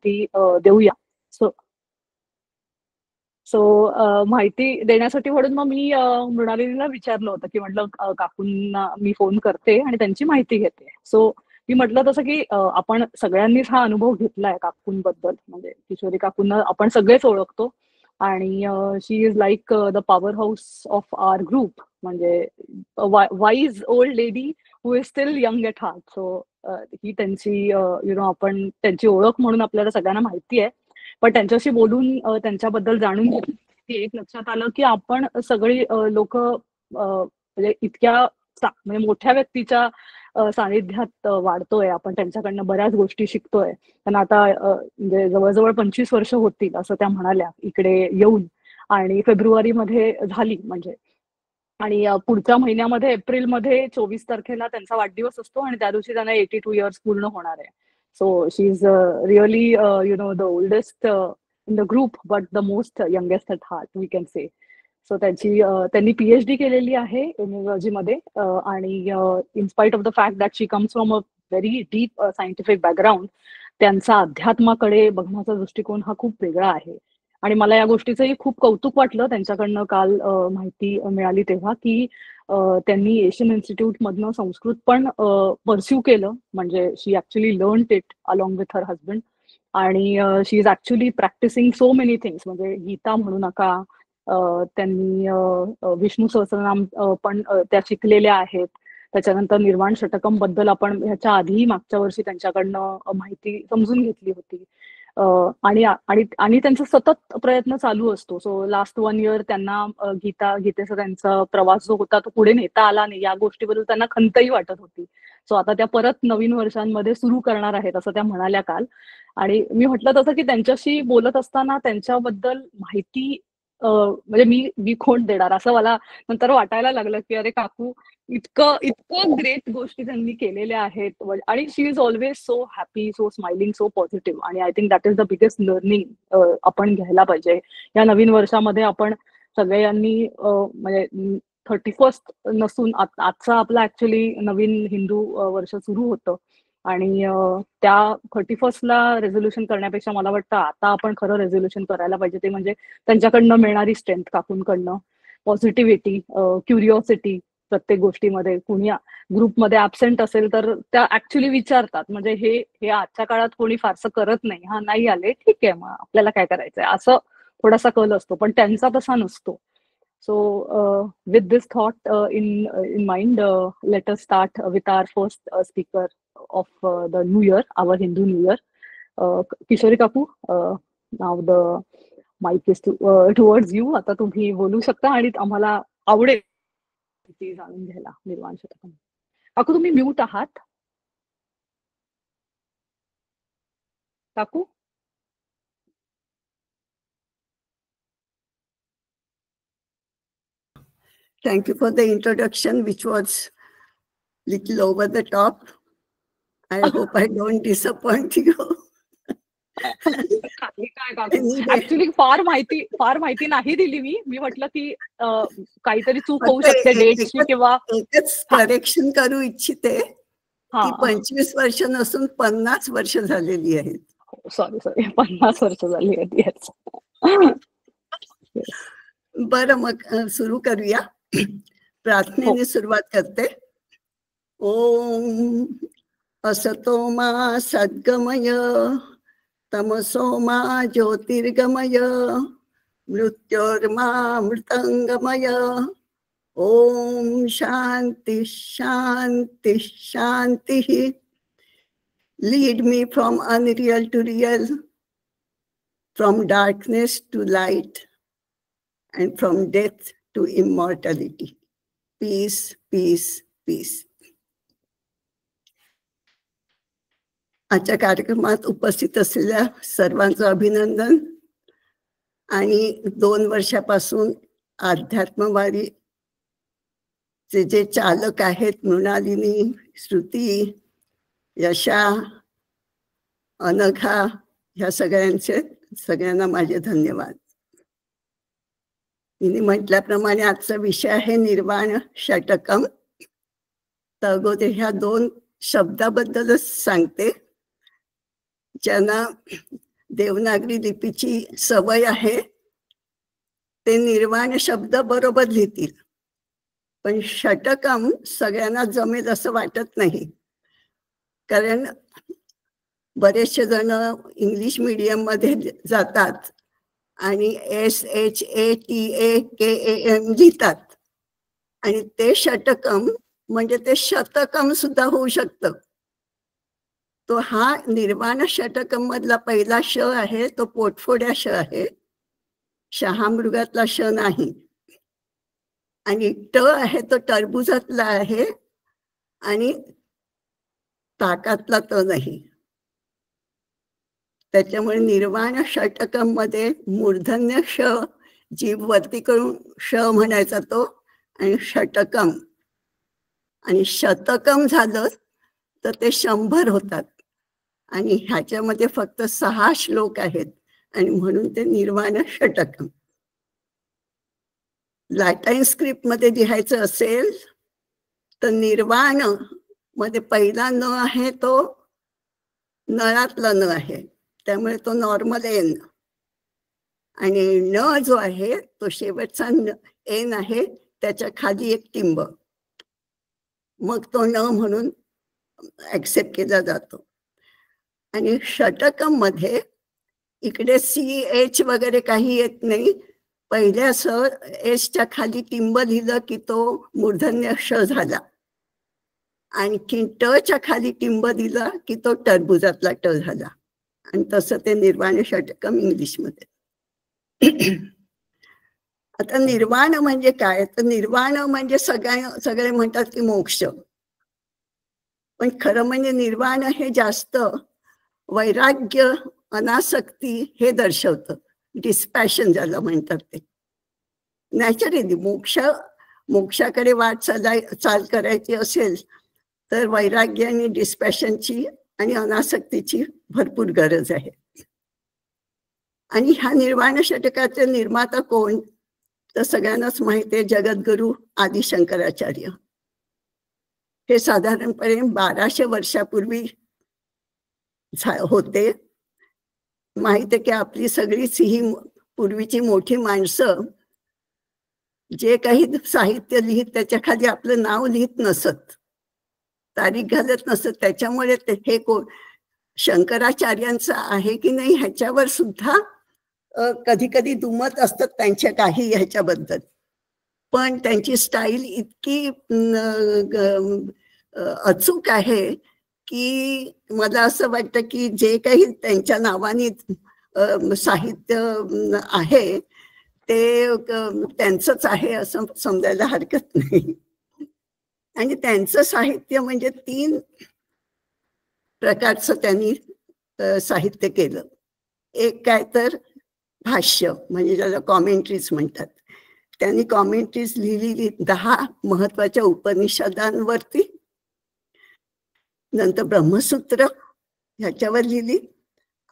माहिती देऊया. So so माहिती देण्यासाठी म्हणून मग मी मृणालिनीला विचारलं होतं, की म्हटलं काकूंना मी फोन करते आणि त्यांची माहिती घेते. सो मी म्हटलं तसं, की आपण सगळ्यांनीच हा अनुभव घेतलाय काकूंबद्दल. म्हणजे किशोरी काकूंना आपण सगळेच ओळखतो आणि she is like the powerhouse of our group. म्हणजे wise old lady who is still young at heart. So ही त्यांची आपण त्यांची ओळख म्हणून आपल्याला सगळ्यांना माहिती आहे. पण त्यांच्याशी बोलून त्यांच्याबद्दल जाणून घेतलं की एक लक्षात आलं की आपण सगळी लोक म्हणजे इतक्या म्हणजे मोठ्या व्यक्तीच्या सानिध्यात वाढतोय. आपण त्यांच्याकडनं बऱ्याच गोष्टी शिकतोय. त्यांना आता म्हणजे जवळजवळ 25 वर्ष होतील असं त्या म्हणाल्या इकडे येऊन. आणि फेब्रुवारीमध्ये झाली म्हणजे. आणि पुढच्या महिन्यामध्ये एप्रिलमध्ये 24 तारखेला त्यांचा वाढदिवस असतो आणि त्या दिवशी त्यांना 82 इयर्स पूर्ण होणार आहे. So she is really the oldest in the group but the most youngest at heart we can say. So त्यांनी PhD केलेली आहे इम्युनॉलॉजीमध्ये. आणि in spite of the fact that she comes from a very deep scientific background, त्यांचा अध्यात्माकडे बघण्याचा दृष्टिकोन हा खूप वेगळा आहे. आणि मला या गोष्टीचंही खूप कौतुक वाटलं त्यांच्याकडनं काल माहिती मिळाली तेव्हा, की त्यांनी एशियन इन्स्टिट्यूट मधनं संस्कृत पण परस्यू केलं. म्हणजे she actually learn it along with her husband. आणि she is actually practising so many things. म्हणजे गीता म्हणू नका, त्यांनी विष्णू सहस्रनाम पण त्या शिकलेल्या आहेत. त्याच्यानंतर निर्वाण षटकम बद्दल आपण ह्याच्या आधीही मागच्या वर्षी त्यांच्याकडनं माहिती समजून घेतली होती. आणि आणि त्यांचा सतत प्रयत्न चालू असतो. सो लास्ट 1 इयर त्यांना गीतेचा त्यांचा प्रवास जो होता तो पुढे नेता आला नाही. या गोष्टीबद्दल त्यांना खंतही वाटत होती. सो आता त्या परत नवीन वर्षांमध्ये सुरू करणार आहेत असं त्या म्हणाल्या काल. आणि मी म्हटलं तसं की त्यांच्याशी बोलत असताना त्यांच्याबद्दल माहिती म्हणजे मी कोण देणार असं मला नंतर वाटायला लागलं, की अरे काकू इतकं इतकं ग्रेट गोष्टी त्यांनी केलेल्या आहेत. आणि she is always so happy, so smiling, so positive. आणि I think that is the biggest learning आपण घ्यायला पाहिजे या नवीन वर्षामध्ये. आपण सगळ्यांनी म्हणजे 31st नसून आजचा आपला ऍक्च्युली नवीन हिंदू वर्ष सुरू होतं. आणि त्या 31stला रेझोल्युशन करण्यापेक्षा मला वाटतं आता आपण खरं रेझोल्युशन करायला पाहिजे. ते म्हणजे त्यांच्याकडनं मिळणारी स्ट्रेंथ, काकूंकडनं पॉझिटिव्हिटी, क्युरिओसिटी. प्रत्येक गोष्टीमध्ये कुणी ग्रुपमध्ये ऍबसेंट असेल तर त्या ऍक्च्युली विचारतात. म्हणजे हे आजच्या काळात कोणी फारसं करत नाही. हा नाही आले ठीक आहे, मग आपल्याला काय करायचंय असं थोडासा कल असतो. पण त्यांचा तसा नसतो. So with this thought in mind, let us start with our first speaker of the New Year, our Hindu New Year. Kishori Kaku, now the mic is towards you. आता तुम्ही बोलू शकता आणि आम्हाला आवडेल ती जाणून घ्यायला निर्वाण शतकम. काकू तुम्ही म्यूट आहात. काकू Thank you for the introduction, which was little over the top. I hope I don't disappoint you. Actually फार माहिती नाही दिली मी म्हटलं की काहीतरी चूक होऊ शकते डेटची किंवा एकच करेक्शन करू इच्छिते की 25 वर्ष नसून 50 वर्ष झालेली आहेत. सॉरी 50 वर्ष झाली आहेत. बरं, मग सुरू करूया. प्रार्थनेने सुरुवात करते. ओम असतो मा सद्गमय तमसो मा ज्योतिर्गमय मृत्योर्मा मृतंगमय. ओम शांति शांति शांति. Lead me from unreal to real, from darkness to light, and from death to immortality. Peace, peace, peace. आजच्या कार्यक्रमात उपस्थित असलेल्या सर्वांचं अभिनंदन. आणि 2 वर्षापासून अध्यात्मवारी जे चालक आहेत, मृणालिनी, श्रुती, यशा, अनघा, ह्या सगळ्यांना माझे धन्यवाद. तिने म्हटल्याप्रमाणे आजचा विषय आहे निर्वाण षटकम. तर अगोदर ह्या 2 शब्दाबद्दलच सांगते, ज्यांना देवनागरी लिपीची सवय आहे ते निर्वाण शब्द बरोबर लिहितील, पण षटकम सगळ्यांना जमेल असं वाटत नाही. कारण बरेचसे जण इंग्लिश मीडियम मध्ये जातात आणि SHATAKAM लिहितात, आणि ते षटकम म्हणजे ते शतकम सुद्धा होऊ शकतं. तो हा निर्वाण षटकम मधला पहिला श आहे तो पोटफोड्या श आहे, शहामृगातला श नाही. आणि ट आहे तो टरबुजातला आहे आणि ताकातला त नाही. त्याच्यामुळे निर्वाण षटकम मध्ये मूर्धन्य श जीभ वरती करून श म्हणायचा तो, आणि षटकम. आणि शतकम झालं तर ते 100 होतात, आणि ह्याच्यामध्ये फक्त 6 श्लोक आहेत, आणि म्हणून ते निर्वाण षटकम. लॅटाईन स्क्रिप्ट मध्ये लिहायचं असेल तर निर्वाण मध्ये पहिला न आहे तो नळातला न आहे, त्यामुळे तो नॉर्मल एन. आणि न जो आहे तो शेवटचा एन आहे, त्याच्या खाली एक टिंब, मग तो न म्हणून ऍक्सेप्ट केला जातो. आणि षटकम मध्ये इकडे CH वगैरे काही येत नाही. पहिल्या एसच्या खाली टिंब लिहिलं की तो मूर्धन्य श झाला, आणखी टच्या खाली टिंब दिला की तो टरबुजातला ट झाला. आणि तसं ते निर्वाण षटकम इंग्लिशमध्ये. आता निर्वाण म्हणजे काय, तर निर्वाण म्हणजे सगळे म्हणतात की मोक्ष, पण खरं म्हणजे निर्वाण हे जास्त वैराग्य, अनासक्ती हे दर्शवतं. डिस्पॅशन ज्याला म्हणतात ते. नॅचरली मोक्षाकडे चाल करायची असेल तर वैराग्य आणि डिस्पॅशनची आणि अनासक्तीची भरपूर गरज आहे. आणि ह्या निर्वाण षटकाचे निर्माता कोण, तर सगळ्यांनाच माहिती आहे, जगद्गुरु आदि शंकराचार्य. हे साधारणपणे 1200 वर्षापूर्वी होते. माहिती आहे की आपली सगळीच ही पूर्वीची मोठी माणसं जे काही साहित्य लिहित त्याच्या खाली आपलं नाव लिहित नसत, तारीख घालत नसत. त्याच्यामुळे हे शंकराचार्यांचं आहे की नाही ह्याच्यावर सुद्धा कधी कधी दुमत असतात त्यांच्या काही ह्याच्याबद्दल. पण त्यांची स्टाईल इतकी अचूक आहे की मला असं वाटतं की जे काही त्यांच्या नावाने साहित्य आहे ते त्यांचंच आहे असं समजायला हरकत नाही. आणि त्यांचं साहित्य म्हणजे 3 प्रकारचं त्यांनी साहित्य केलं. एक काय तर भाष्य, म्हणजे ज्याला कॉमेंट्रीज म्हणतात. त्यांनी कॉमेंट्रीज लिहिलेली 10 महत्वाच्या उपनिषदांवरती. नंतर ब्रह्मसूत्र ह्याच्यावर लिहिली,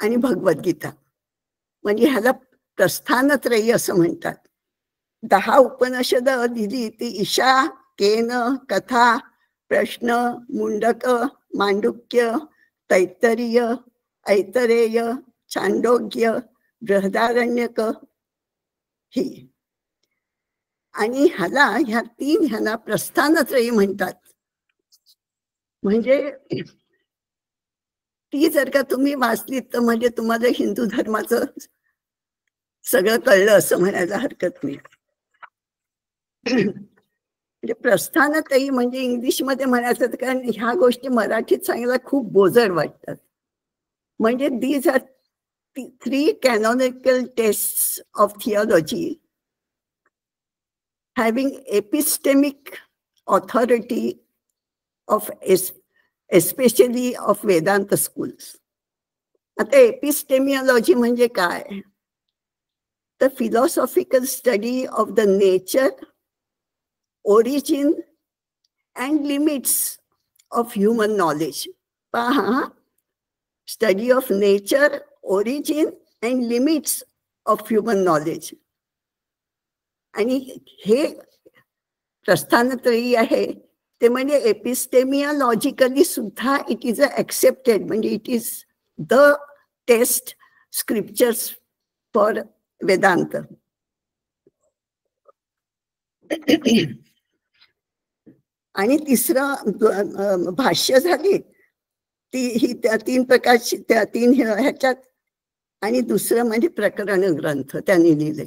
आणि भगवद्गीता. म्हणजे ह्याला प्रस्थानत्रयी असं म्हणतात. 10 उपनिषद लिहिली ती ईशा, केन, कथा, प्रश्न, मुंडक, मांडुक्य, तैत्तरीय, ऐतरेय, छांदोग्य, बृहदारण्यक ही. आणि ह्या 3 ह्यांना प्रस्थानत्रयी म्हणतात. म्हणजे ती जर का तुम्ही वाचलीत तर म्हणजे तुम्हाला हिंदू धर्माचं सगळं कळलं असं म्हणायला हरकत नाही. म्हणजे प्रस्थानत्रयी म्हणजे इंग्लिशमध्ये म्हणायचं, कारण ह्या गोष्टी मराठीत सांगायला खूप बोजड वाटतात. म्हणजे these R 3 canonical tests of theology having epistemic authority of especially of Vedanta schools. आता एपिस्टेमियोलॉजी म्हणजे काय, तर philosophical study of the nature, origin and limits of human knowledge. पहा, study of nature, origin and limits of human knowledge. आणि हे प्रस्थानत्रयी आहे ते म्हणजे एपिस्टेमियोलॉजिकली सुद्धा इट इज अ ॲक्सेप्टेड, म्हणजे it is the text scriptures for Vedanta. आणि तिसरं भाष्य झाली ही त्या 3 प्रकारची, त्या 3 ह्याच्यात. आणि दुसरं म्हणजे प्रकरण ग्रंथ त्यांनी लिहिले.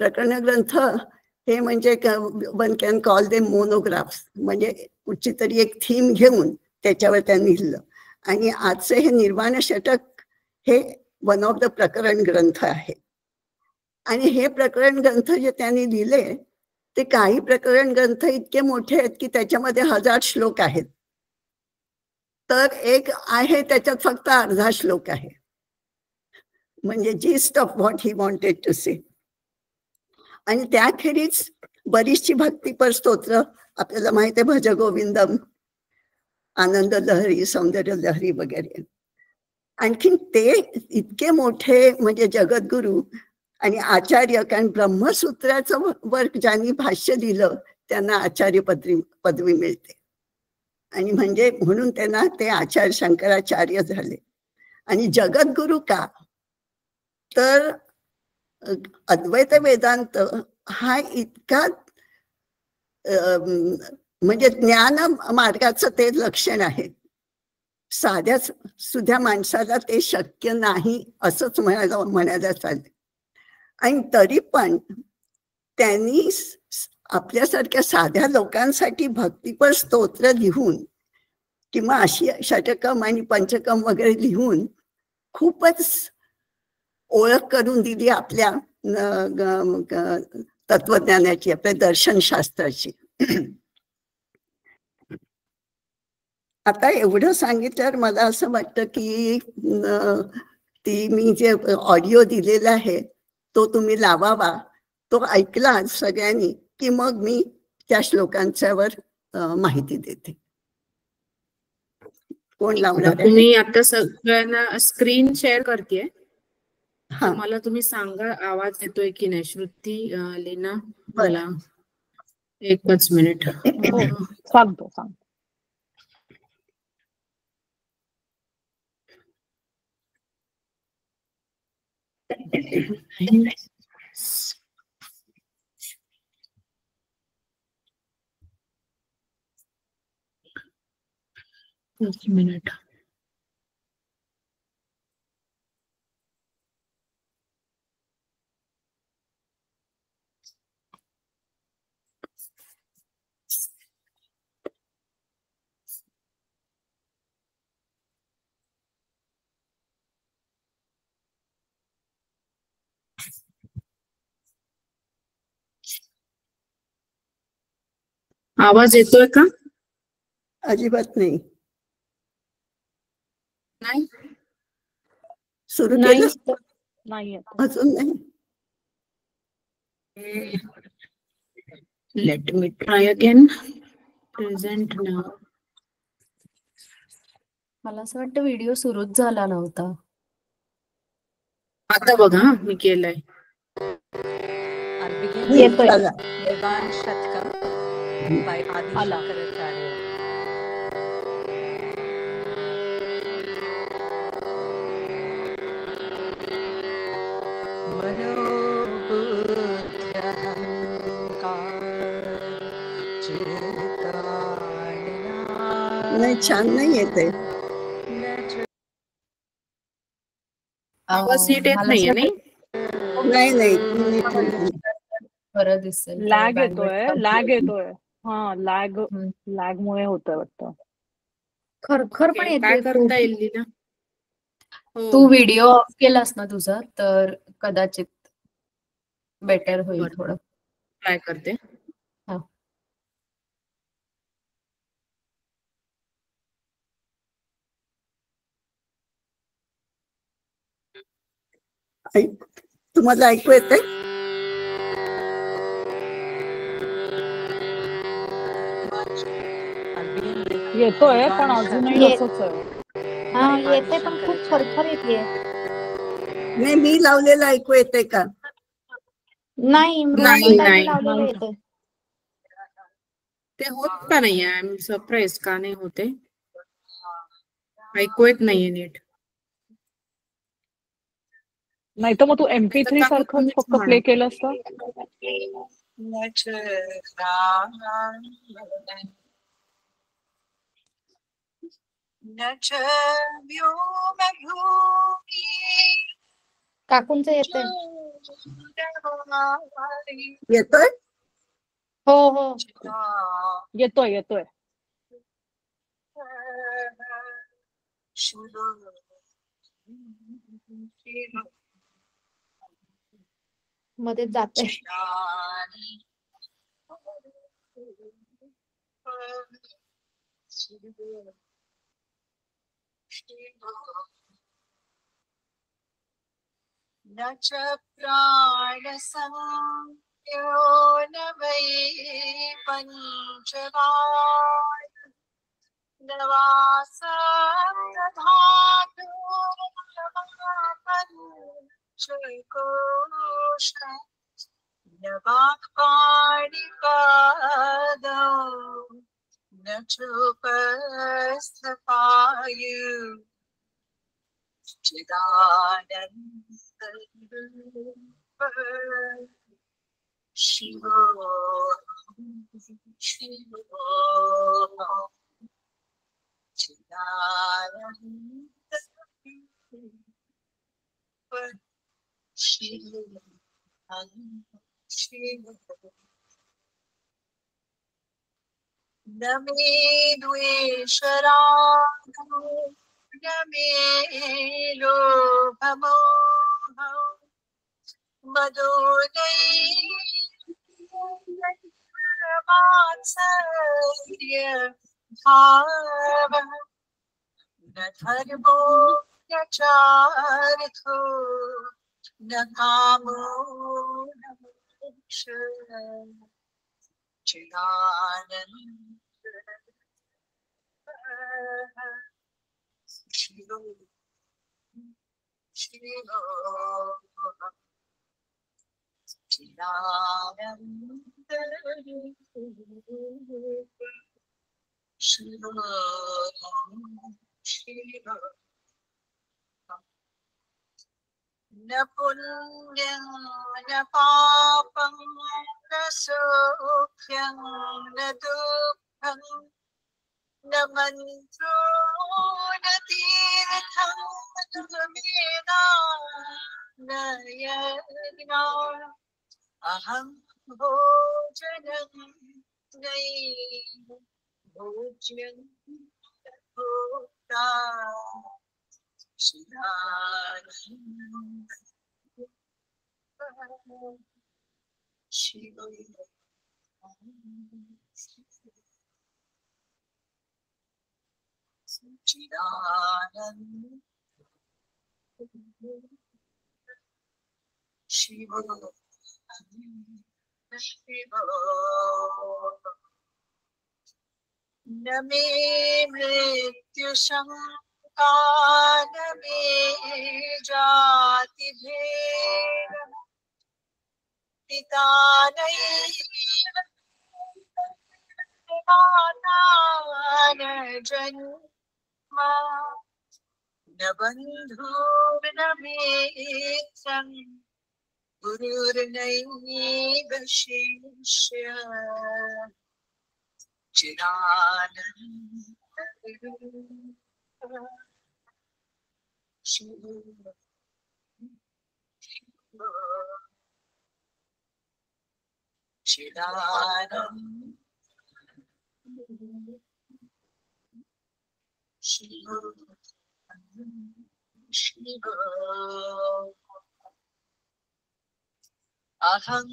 प्रकरण ग्रंथ हे म्हणजे one can call they monographs, म्हणजे कुठची तरी एक थीम घेऊन त्याच्यावर त्यांनी लिहिलं. आणि आजचे हे निर्वाण षटक हे वन ऑफ द प्रकरण ग्रंथ आहे. आणि हे प्रकरण ग्रंथ जे त्यांनी लिहिले ते काही प्रकरण ग्रंथ इतके मोठे आहेत की त्याच्यामध्ये 1000 श्लोक आहेत, तर एक आहे त्याच्यात फक्त अर्धा श्लोक आहे, म्हणजे gist of what he wanted to say. आणि त्याखेरीज बरीचशी भक्तिपर स्तोत्र आपल्याला माहिती आहे, भज गोविंदम, आनंद लहरी, सौंदर्य लहरी वगैरे. आणखीन ते इतके मोठे म्हणजे जगद्गुरु आणि आचार्य, कारण ब्रह्मसूत्राचं वर्क ज्यांनी भाष्य दिलं त्यांना आचार्य पदवी मिळते. आणि म्हणजे म्हणून त्यांना ते आचार्य शंकराचार्य झाले. आणि जगद्गुरु का, तर अद्वैत वेदांत हा इतका म्हणजे ज्ञान मार्गाचं ते लक्षण आहे. साध्या सुद्धा माणसाला ते शक्य नाही असंच म्हणायला चालते. आणि तरी पण त्यांनी आपल्यासारख्या साध्या लोकांसाठी भक्तिपर स्तोत्र लिहून किंवा अशी षटकम आणि पंचकम वगैरे लिहून खूपच ओळख करून दिली आपल्या तत्वज्ञानाची, आपल्या दर्शनशास्त्राची. आता एवढं सांगितल्यावर मला असं वाटतं की ती मी जे ऑडिओ दिलेला आहे तो तुम्ही लावावा, तो ऐकला सगळ्यांनी की मग मी त्या श्लोकांच्यावर माहिती देते. कोण लावणार आहे? तुम्ही आता सगळ्यांना स्क्रीन शेअर करतेय. हा, मला तुम्ही सांगा आवाज येतोय की नाही. श्रुती, लीना, बरं. मला एकच मिनिट. सांगतो. एक मिनिट. आवाज येतोय का? अजिबात नाही. नाही, सुरू केलं? नाही अजून नाही. Let me try again. Present नाव. मला असं वाटतं व्हिडिओ सुरूच झाला नव्हता. आता बघा मी केलंय. येतोय. आला. नाही, छान नाही येते. आवाज नीट येत नाहीये. नाही बरं दिसेल. लॅग येतोय. हा, लॅग मुळे होतंय वाटतं. खरखर पण काय येते. करता येईल लीना? तू व्हिडिओ ऑफ केलास ना तुझा, तर कदाचित बेटर होईल थोडं. ट्राय करते. हा. तुम्हाला ऐकू येते? येतोय पण अजूनही तसंच आहे. हा, येते पण खूप खरखर येते. नाही, मी लावलेलं ऐकू येते का? नाही, नाही. लावलेलं येते. ते होत का नाहीये? आय एम सरप्राइज का नाही होते. ऐकू येत नाहीये नीट. नाही तर मग तू MP3 सारखं फक्त प्ले केलं असतं. काकूंचं येतंय. येतोय? हो हो. येतोय येतोय. मध्येच जाते. न च प्राणसंज्ञो न वै पञ्चवाय न वा सप्तधातुर्पञ्चकोश न वा पाणिपादौ न चोपस्थपायु चिदानन्दरूप शिवोऽहं चिदानन्दरूप शिवोऽहं न मे द्वेषरागो न मे लोभमोहौ मदो नैर्वात्सल्य भावः न धर्मो न चार्थो न कामो न मोक्षः चिदानन्द शिवो शिवोऽहं चिदानन्दरूप शिवोऽहं शिवोऽहं न पुण्यं न पापं न सौख्यं न दुःखं न मन्त्रो न तीर्थं न वेदा न यज्ञा अहं भोजनं नैव भोज्यं भोक्ता चिदानन्द शिव न मे मृत्युशङ्का न मे जातिभेद पिता नैव माता न जन्म न बन्धुर्न मित्रं गुरुर्नैव शिष्यः चिदानन्दरूप शिव चिदानन्द शिव शिव अहं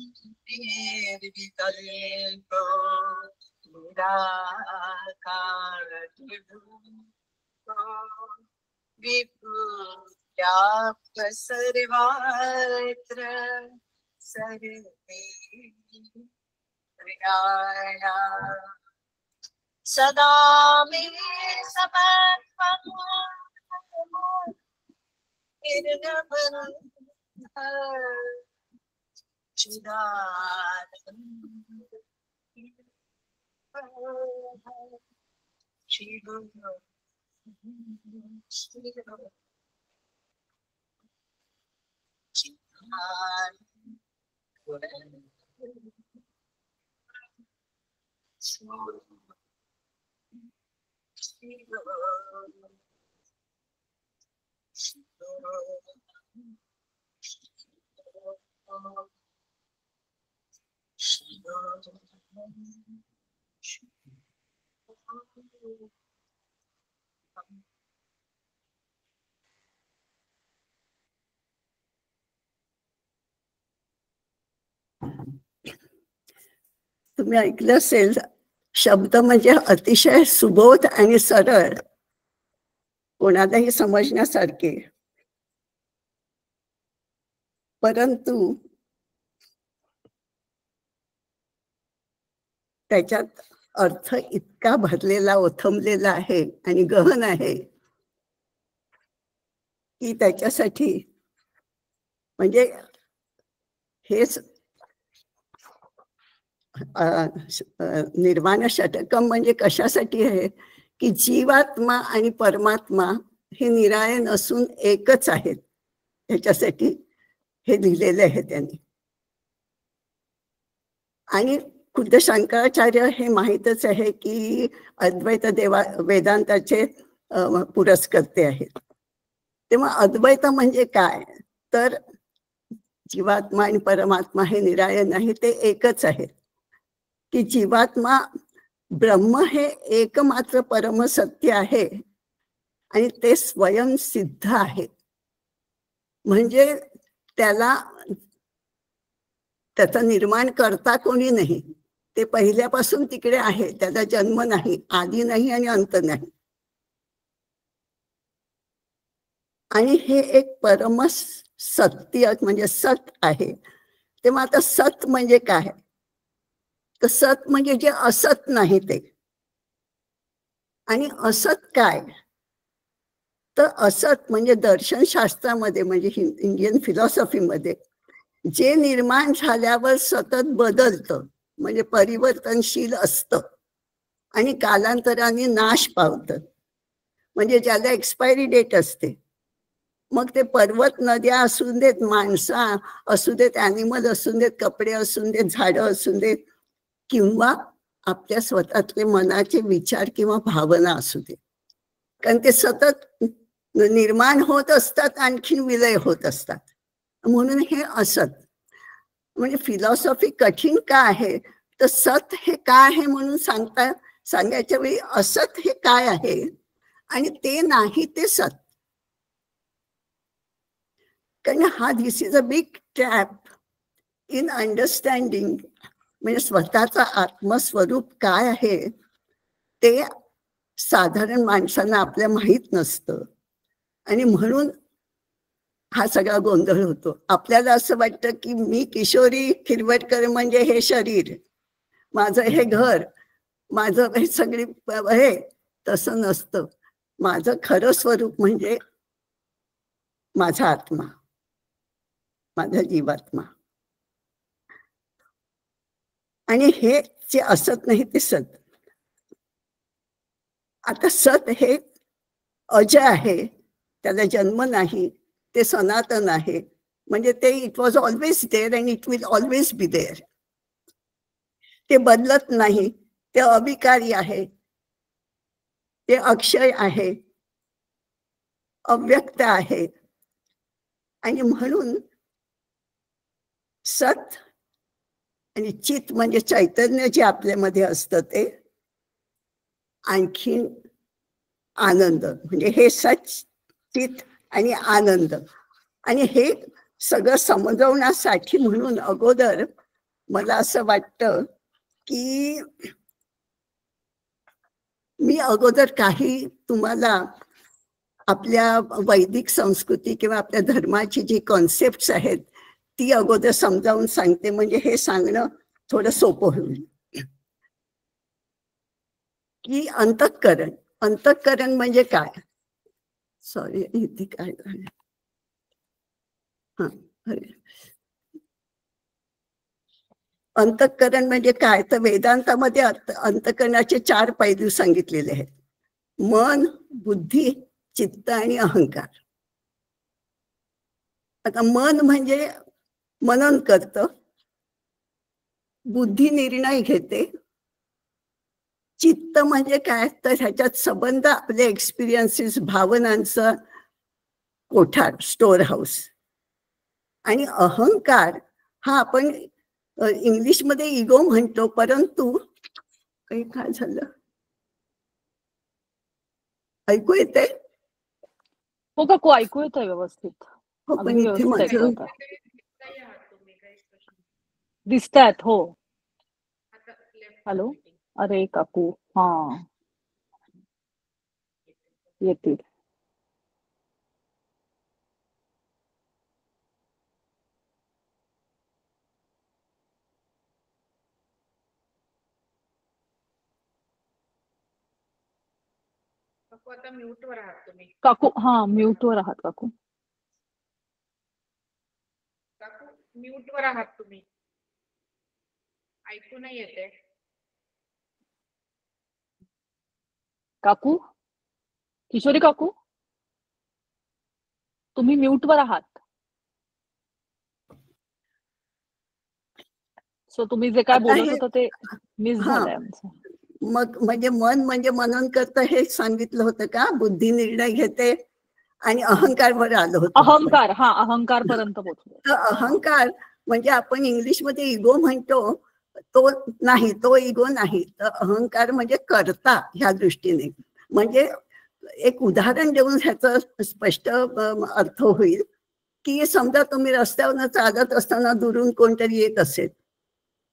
निर्विकल्पो निराकारः विभूत्याप्त सर्वत्र सर्वेन्द्रियाणा सदा मे समर्पण चिदानन्द शिव शिव तुम्ही ऐकलं असेल, शब्द म्हणजे अतिशय सुबोध आणि सरळ, कोणालाही समजण्यासारखे, परंतु त्याच्यात अर्थ इतका भरलेला, ओथंबलेला आहे आणि गहन आहे की त्याच्यासाठी म्हणजे हेच निर्वाण षटकम म्हणजे कशासाठी आहे की जीवात्मा आणि परमात्मा हे निराळे नसून एकच आहेत, त्याच्यासाठी हे लिहिलेले आहे त्यांनी. आणि खुद्द शंकराचार्य हे माहीतच आहे की अद्वैत वेदांताचे पुरस्कर्ते आहेत. तेव्हा अद्वैत म्हणजे काय, तर जीवात्मा आणि परमात्मा हे निराळे नाही, ते एकच आहेत. की जीवात्मा ब्रह्म हे एकमात्र परम सत्य आहे आणि ते स्वयंसिद्ध आहे. म्हणजे त्याचा निर्माण करता कोणी नाही, ते पहिल्यापासून तिकडे आहे, त्याचा जन्म नाही, आदी नाही आणि अंत नाही. आणि हे एक परम सत्य म्हणजे सत आहे. तेव्हा आता सत म्हणजे काय, तर सत म्हणजे जे असत नाही ते. आणि असत काय, तर असत म्हणजे दर्शनशास्त्रामध्ये म्हणजे इंडियन फिलॉसॉफीमध्ये जे निर्माण झाल्यावर सतत बदलतं म्हणजे परिवर्तनशील असतं आणि कालांतराने नाश पावतं, म्हणजे ज्याला एक्सपायरी डेट असते. मग ते पर्वत नद्या असू देत, माणसं असू देत, ॲनिमल असू देत, कपडे असू देत, झाडं असू देत, किंवा आपल्या स्वतःतले मनाचे विचार किंवा भावना असू देत, कारण ते सतत निर्माण होत असतात, आणखीन विलय होत असतात. म्हणून हे असत. म्हणजे फिलॉसॉफी कठीण का आहे, तर सत हे काय आहे म्हणून सांगायच्या वेळी असत हे काय आहे आणि ते नाही ते सत. कारण this is a big trap in understanding. म्हणजे स्वतःचा आत्मस्वरूप काय आहे ते साधारण माणसांना आपल्या माहीत नसतं आणि म्हणून हा सगळा गोंधळ होतो. आपल्याला असं वाटतं की मी किशोरी खिरवटकर म्हणजे हे शरीर, माझं हे घर, माझं हे सगळी हे, तसं नसतं. माझं खरं स्वरूप म्हणजे माझा आत्मा, माझा जीवात्मा. आणि हे जे असत नाही ते सत. आता सत हे अज आहे, त्याला जन्म नाही, ते सनातन आहे, म्हणजे ते it was always there and it will always be there. ते बदलत नाही, ते अविकारी आहे, ते अक्षय आहे, अव्यक्त आहे. आणि म्हणून सत आणि चित म्हणजे चैतन्य जे आपल्यामध्ये असतं ते, आणखीन आनंद, म्हणजे हे सच, चित आणि आनंद. आणि हे सगळं समजवण्यासाठी म्हणून अगोदर मला असं वाटतं की मी अगोदर काही तुम्हाला आपल्या वैदिक संस्कृती किंवा आपल्या धर्माची जी कॉन्सेप्ट आहेत ती अगोदर समजावून सांगते, म्हणजे हे सांगणं थोडं सोपं होईल. की अंतःकरण, अंतःकरण म्हणजे काय, सॉरी इथे काय झालं, अंतःकरण म्हणजे काय, तर वेदांतामध्ये अंतःकरणाचे 4 पैलू सांगितलेले आहेत: मन, बुद्धी, चित्त आणि अहंकार. आता मन म्हणजे मनन करतं, बुद्धी निर्णय घेते, चित्त म्हणजे काय तर ह्याच्यात संबंध आपले एक्सपिरियन्सेस भावनांचा कोठार स्टोअर हाऊस, आणि अहंकार हा आपण इंग्लिशमध्ये इगो म्हणतो, परंतु काही काय झालं ऐकू येते? हो काकू ऐकू येतंय व्यवस्थित, हो पण अगदी इथे व्यवस्थित ऐकू माझं येतं. दिसतायत हो. हॅलो. अरे काकू हा येतील. आता म्यूट वर आहात तुम्ही. काकू हा म्यूट वर आहात काकू. काकू म्यूट वर आहात तुम्ही, ऐकू नाही येते. काकू, किशोरी काकू, तुम्ही म्यूट वर आहात. सो तुम्ही जे काय आता बोलत हे होता ते मिस हा झालंय आमचं. मग म्हणजे मन म्हणजे मनन करतं हे सांगितलं होतं का? बुद्धी निर्णय घेते आणि अहंकारवर आलं होतं आपण. अहंकार, हा अहंकार पर्यंत पोहोचलो. तर अहंकार म्हणजे आपण इंग्लिशमध्ये इगो म्हणतो, तो नाही, तो इगो नाही. तर अहंकार म्हणजे कर्ता ह्या दृष्टीने. म्हणजे एक उदाहरण देऊन ह्याचा स्पष्ट अर्थ होईल की समजा तुम्ही रस्त्यावरनं चालत असताना दुरून कोणतरी येत असेल,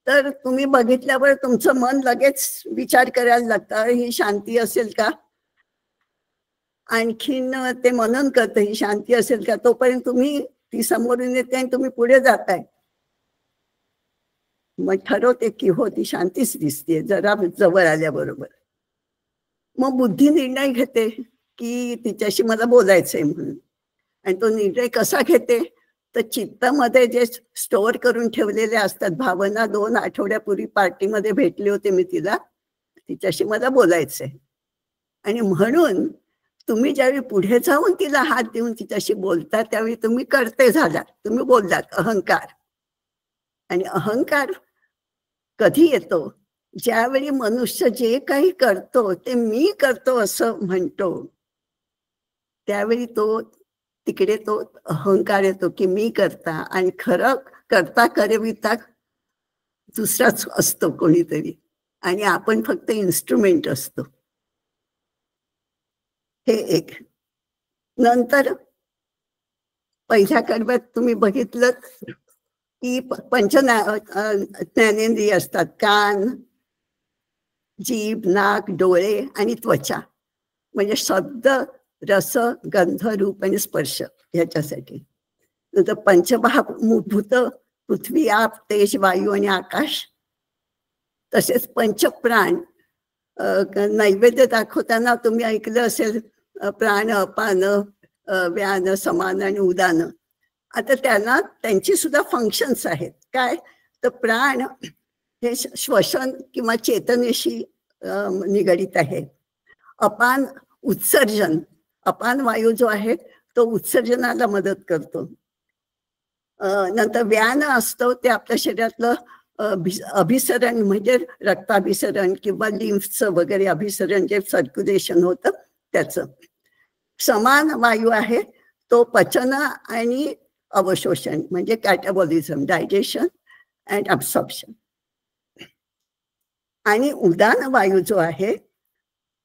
तर तुम्ही बघितल्यावर तुमचं मन लगेच विचार करायला लागतं, ही शांती असेल का? आणखीन ते मनन करतं, ही शांती असेल का? तोपर्यंत तुम्ही ती समोरून येते आणि तुम्ही पुढे जाताय. मग ठरवते की हो ती शांतीच दिसते जरा जवळ आल्याबरोबर. मग बुद्धी निर्णय घेते की तिच्याशी मला बोलायचंय म्हणून. आणि तो निर्णय कसा घेते तर चित्तामध्ये जे स्टोअर करून ठेवलेले असतात भावना, 2 आठवड्यापूर्वी पार्टीमध्ये भेटले होते मी तिला, तिच्याशी मला बोलायचंय. आणि म्हणून तुम्ही ज्यावेळी पुढे जाऊन तिला हात देऊन तिच्याशी बोलता त्यावेळी तुम्ही करते झालात, तुम्ही बोललात अहंकार. आणि अहंकार कधी येतो? ज्यावेळी मनुष्य जे काही करतो ते मी करतो असं म्हणतो, त्यावेळी तो तिकडे तो अहंकार येतो की मी करता, आणि खरं करता करविता दुसराच असतो कोणीतरी, आणि आपण फक्त इन्स्ट्रुमेंट असतो. हे एक. नंतर पहिल्या कर्मात तुम्ही बघितलं की ज्ञानेंद्रिय असतात, कान, जीभ, नाक, डोळे आणि त्वचा. म्हणजे शब्द, रस, गंध, रूप आणि स्पर्श ह्याच्यासाठी. नंतर पंचमहाभूत पृथ्वी, आप, तेज, वायू आणि आकाश. तसेच पंचप्राण. नैवेद्य दाखवताना तुम्ही ऐकलं असेल प्राण, अपान, व्यान, समान आणि उदान. आता त्यांना त्यांची सुद्धा फंक्शन्स आहेत. काय तर प्राण हे श्वसन किंवा चेतनेशी निगडित आहे. अपान उत्सर्जन, अपान वायू जो आहे तो उत्सर्जनाला मदत करतो. नंतर व्यान असतो ते आपल्या शरीरातलं अभिसरण म्हणजे रक्ताभिसरण किंवा लिम्फचं वगैरे अभिसरण जे सर्क्युलेशन होतं त्याचं. समान वायू आहे तो पचन आणि अवशोषण म्हणजे कॅटाबॉलिझम, डायजेशन अँड अब्सॉर्प्शन. आणि उदान वायू जो आहे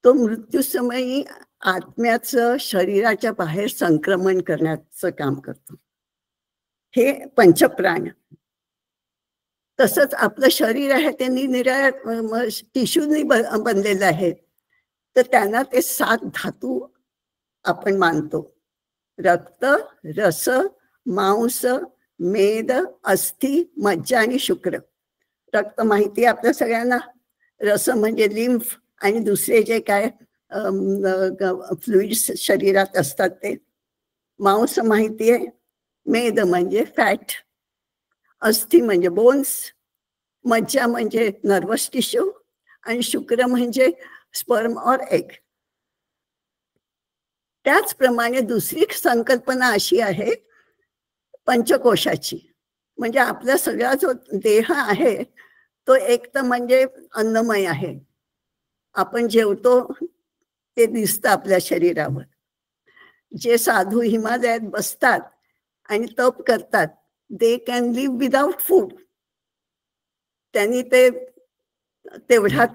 तो मृत्यूसमयी आत्म्याचं शरीराच्या बाहेर संक्रमण करण्याचं काम करतो. हे पंचप्राण. तसंच आपलं शरीर आहे ते निरनिराळ्या टिश्यूनी बनलेलं आहे, तर त्यांना ते 7 धातू आपण मानतो. रक्त, रस, मांस, मेद, अस्थि, मज्जा आणि शुक्र. रक्त माहिती आहे आपल्या सगळ्यांना. रस म्हणजे लिम्फ आणि दुसरे जे काय फ्लुइड्स शरीरात असतात ते. मांस माहिती आहे. मेद म्हणजे फॅट. अस्थि म्हणजे बोन्स. मज्जा म्हणजे नर्वस टिश्यू. आणि शुक्र म्हणजे स्पर्म और एग. त्याचप्रमाणे दुसरी संकल्पना अशी आहे पंचकोशाची. म्हणजे आपला सगळा जो देह आहे तो एक तर म्हणजे अन्नमय आहे. आपण जेवतो ते दिसतं आपल्या शरीरावर. जे साधू हिमालयात बसतात आणि तप करतात, they can live without food. त्यांनी ते तेवढा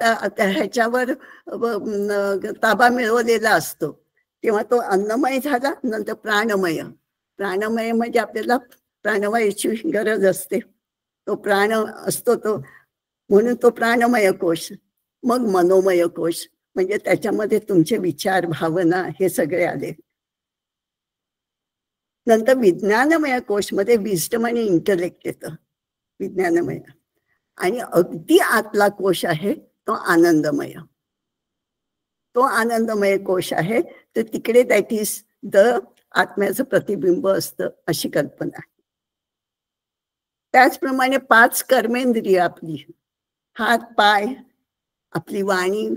ह्याच्यावर ताबा मिळवलेला असतो. तेव्हा तो अन्नमय झाला, नंतर प्राणमय. प्राणमय म्हणजे आपल्याला प्राणवायूची गरज असते, तो प्राण असतो तो, म्हणून तो प्राणमय कोश. मग मनोमय कोश म्हणजे त्याच्यामध्ये तुमचे विचार, भावना हे सगळे आले. नंतर विज्ञानमय कोशमध्ये विजडम आणि इंटलेक्ट येतं, विज्ञानमय. आणि अगदी आतला कोश आहे तो आनंदमय. तो आनंदमय कोश आहे, तर तिकडे दॅट इज द आत्म्याचं प्रतिबिंब असतं, अशी कल्पना आहे. त्याचप्रमाणे 5 कर्मेंद्रिय आपली, हात, पाय, आपली वाणी,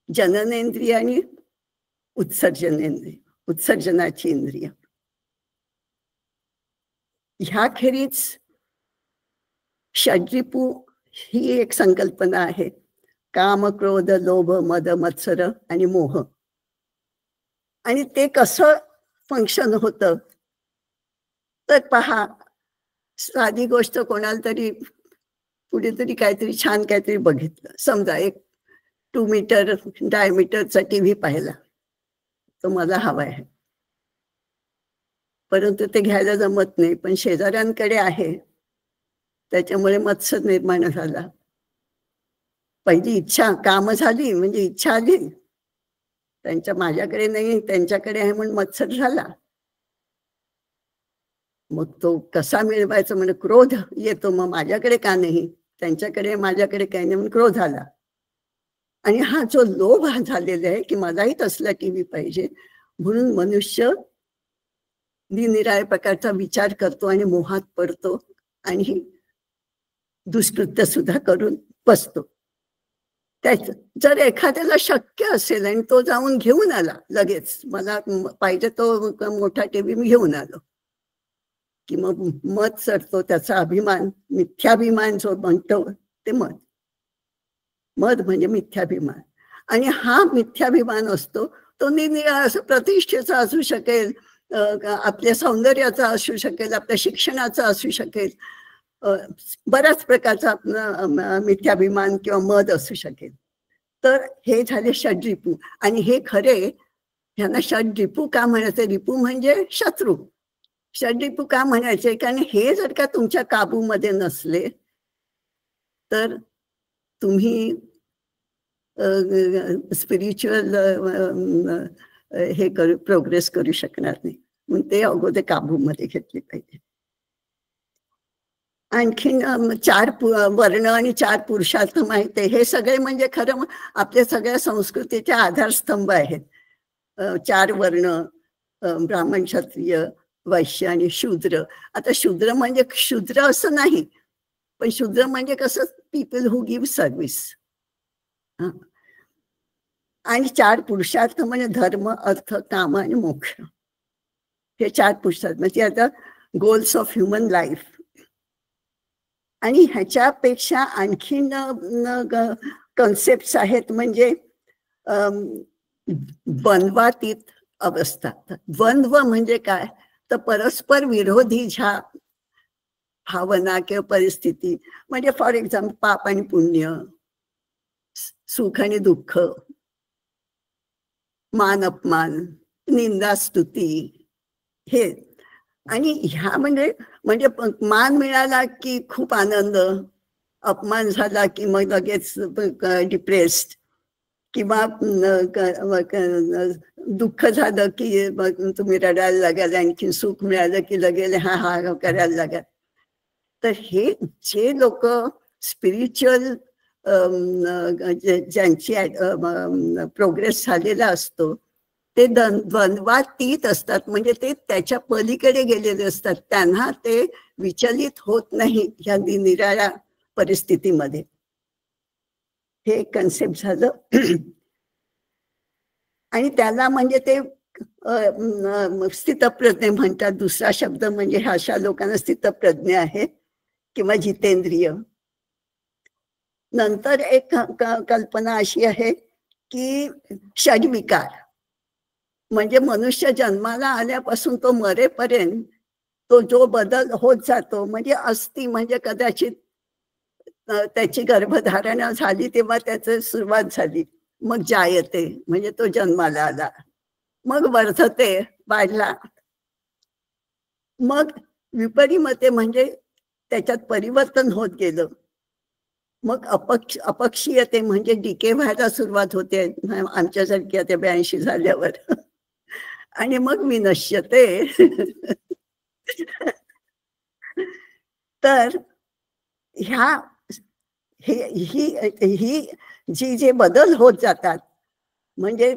जननेंद्रिय आणि उत्सर्जनेंद्रिय, उत्सर्जनाची इंद्रिय. ह्याखेरीज षड्रिपू ही एक संकल्पना आहे. काम, क्रोध, लोभ, मद, मत्सर आणि मोह. आणि ते कसं फंक्शन होतं तर पहा, साधी गोष्ट, कोणाला तरी कुठेतरी काहीतरी छान काहीतरी बघितलं, समजा एक 2 मीटर डायमीटरचा टीव्ही पाहिला, तो मला हवा आहे, परंतु ते घ्यायला जमत नाही, पण शेजाऱ्यांकडे आहे, त्याच्यामुळे मत्सर निर्माण झाला. पहिली इच्छा, काम झाली म्हणजे इच्छा आली, त्यांच्या माझ्याकडे नाही त्यांच्याकडे आहे म्हणून मत्सर झाला. मग तो कसा मिळवायचा म्हणजे क्रोध येतो, मग माझ्याकडे का नाही, त्यांच्याकडे माझ्याकडे काही नाही म्हणून क्रोध आला. आणि हा जो लोभ झालेला आहे की मलाही तसला टीव्ही पाहिजे, म्हणून मनुष्य निरनिराळ्या प्रकारचा विचार करतो आणि मोहात पडतो आणि दुष्कृत्य सुद्धा करून बसतो. त्याच जर एखाद्याला शक्य असेल आणि तो जाऊन घेऊन आला लगेच, मला पाहिजे तो मोठा टीव्ही मी घेऊन आलो, की मग मत चढतो, त्याचा अभिमान, मिथ्याभिमान जो म्हणतो ते मत. मद म्हणजे मिथ्याभिमान. आणि हा मिथ्याभिमान असतो तो निरनिराळा, असं प्रतिष्ठेचा असू शकेल, आपल्या सौंदर्याचा असू शकेल, आपल्या शिक्षणाचा असू शकेल, बऱ्याच प्रकारचा मिथ्याभिमान किंवा मद असू शकेल. तर हे झाले षड्रिपू. आणि हे खरे, ह्यांना षड्रिपू का म्हणायचे? रिपू म्हणजे शत्रू. षड्रिपू का म्हणायचे? कारण हे जर का तुमच्या काबूमध्ये नसले तर तुम्ही स्पिरिच्युअल हे प्रोग्रेस करू शकणार नाही. म्हणून ते अगोदर काबूमध्ये घेतले पाहिजे. आणखीन 4 वर्ण आणि 4 पुरुषार्थ माहिती आहे. हे सगळे म्हणजे खरं आपल्या सगळ्या संस्कृतीचे आधारस्तंभ आहेत. 4 वर्ण, ब्राह्मण, क्षत्रिय, वैश्य आणि शूद्र. आता शूद्र म्हणजे शूद्र असं नाही, पण शूद्र म्हणजे कसं, पीपल हू गिव्ह सर्व्हिस. आणि 4 पुरुषार्थ म्हणजे धर्म, अर्थ, काम आणि मोक्ष. हे 4 पुरुषार्थ म्हणजे आता गोल्स ऑफ ह्युमन लाईफ. आणि ह्याच्यापेक्षा आणखीन कन्सेप्ट आहेत, म्हणजे द्वंद्वातीत अवस्था. द्वंद्व म्हणजे काय, तर परस्पर विरोधी ज्या भावना किंवा परिस्थिती, म्हणजे फॉर एक्झाम्पल पाप आणि पुण्य, सुख आणि दुःख, मान अपमान, निंदा स्तुती, हे. आणि ह्या म्हणजे मान मिळाला की खूप आनंद, अपमान झाला की मग लगेच डिप्रेस्ड, किंवा दुःख झालं की तुम्ही रडायला लागाल, आणखी सुख मिळालं की लगेच हा हा करायला लागाल. तर हे जे लोक स्पिरिच्युअल ज्यांची प्रोग्रेस झालेला असतो ते द्वंद्वातीत असतात, म्हणजे ते त्याच्या पलीकडे गेलेले असतात. त्यांना ते विचलित होत नाही ह्या निराळ्या परिस्थितीमध्ये. हे कन्सेप्ट झालं. आणि त्याला म्हणजे ते स्थितप्रज्ञ म्हणतात. दुसरा शब्द म्हणजे अशा लोकांना स्थितप्रज्ञ आहे किंवा जितेंद्रिय. नंतर एक कल्पना अशी आहे की षड्विकार, म्हणजे मनुष्य जन्माला आल्यापासून तो मरेपर्यंत तो जो बदल होत जातो, म्हणजे अस्थि म्हणजे कदाचित त्याची गर्भधारणा झाली तेव्हा त्याची सुरुवात झाली, मग जायते म्हणजे तो जन्माला आला, मग वर्धते वाढला, मग विपरिमते म्हणजे त्याच्यात परिवर्तन होत गेलं, मग अपक्षीयते म्हणजे डिके व्हायला सुरुवात होते आमच्यासारखी आता 82 झाल्यावर, आणि मग विनश्यते. तर ह्या ही जी जे बदल होत जातात म्हणजे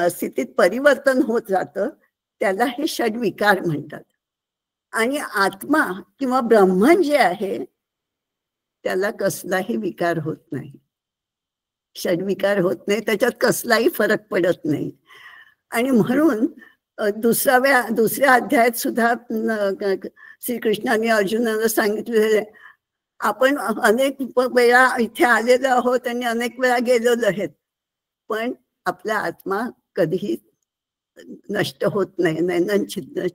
स्थितीत परिवर्तन होत जातं त्याला हे षड्विकार म्हणतात. आणि आत्मा किंवा ब्रह्मन जे आहे त्याला कसलाही विकार होत नाही, षड्विकार होत नाही, त्याच्यात कसलाही फरक पडत नाही. आणि म्हणून दुसऱ्या अध्यायात सुद्धा श्रीकृष्णाने अर्जुनाला सांगितलेलं, आपण अनेक वेळा इथे आलेलो आहोत आणि अनेक वेळा गेलेलो आहेत, पण आपला आत्मा कधीही नष्ट होत नाही. नैनन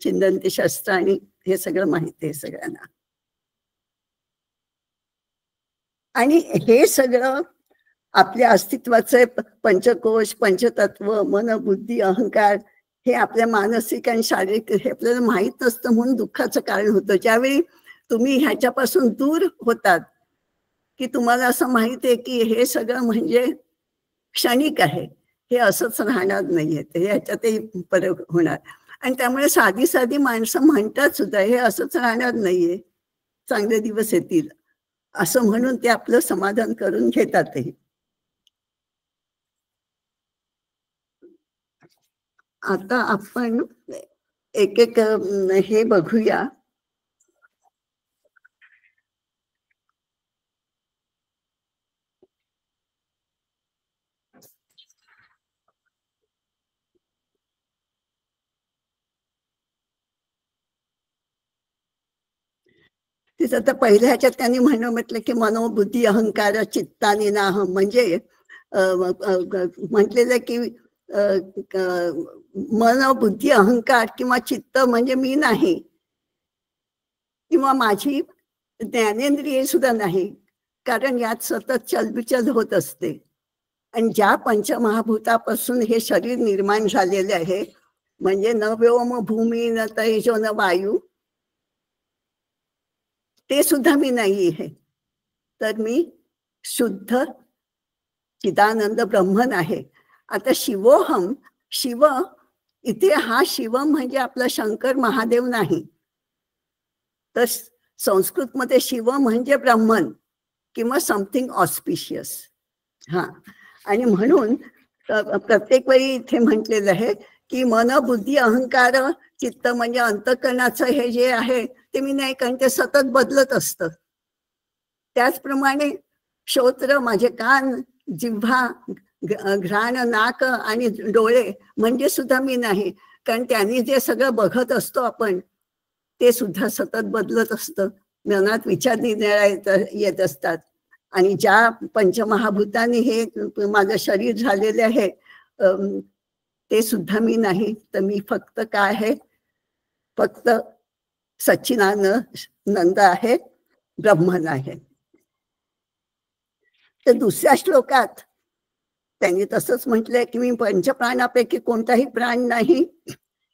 छिंदन्ति शस्त्राणि, हे सगळं माहिती आहे सगळ्यांना. आणि हे सगळं आपल्या अस्तित्वाचे पंचकोश, पंचतत्व, मन, बुद्धी, अहंकार हे आपल्या मानसिक आणि शारीरिक हे आपल्याला माहीत नसतं म्हणून दुःखाचं कारण होतं. ज्यावेळी तुम्ही ह्याच्यापासून दूर होतात की तुम्हाला असं माहिती आहे की हे सगळं म्हणजे क्षणिक आहे, हे असंच राहणार नाहीये, ते ह्याच्यातही फरक होणार. आणि त्यामुळे साधी साधी माणसं म्हणतात सुद्धा हे असंच राहणार नाहीये, चांगले दिवस येतील, असं म्हणून ते आपलं समाधान करून घेतातही. आता आपण एक एक हे बघूया. तिचं तर पहिल्या ह्याच्यात त्यांनी म्हटलं की मनोबुद्धी अहंकार चित्तानी नाहम, म्हणजे म्हटलेलं की मन, बुद्धी, अहंकार किंवा चित्त म्हणजे मी नाही, किंवा माझी ज्ञानेंद्रिय सुद्धा नाही, कारण यात सतत चलबिचल होत असते. आणि ज्या पंचमहाभूतापासून हे शरीर निर्माण झालेले आहे, म्हणजे न व्योम भूमी, न तैजो, न वायू, ते सुद्धा मी नाही आहे. तर मी शुद्ध चिदानंद ब्रह्मन आहे. आता शिवोहम, शिव इथे हा शिव म्हणजे आपला शंकर महादेव नाही, तर संस्कृतमध्ये शिव म्हणजे ब्रह्मन किंवा समथिंग ऑस्पिशियस. हा, आणि म्हणून प्रत्येक वेळी इथे म्हटलेलं आहे की मन, बुद्धी, अहंकार, चित्त म्हणजे अंतःकरणाचं हे जे आहे ते मी नाही, कारण ते सतत बदलत असतं. त्याचप्रमाणे श्रोत्र माझे कान, जिव्हा, घ्राण, नाक आणि डोळे म्हणजे सुद्धा मी नाही, कारण त्यांनी जे सगळं बघत असतो आपण ते सुद्धा सतत बदलत असतं. मनात विचार निर्णय येत असतात. आणि ज्या पंचमहाभूतांनी हे माझं शरीर झालेले आहे ते सुद्धा मी नाही. तर मी फक्त काय आहे, फक्त सच्चिदानंद आहे, ब्रह्मन आहे. तर दुसऱ्या श्लोकात त्यांनी तसंच म्हटलंय की मी पंचप्राणापैकी कोणताही प्राण नाही,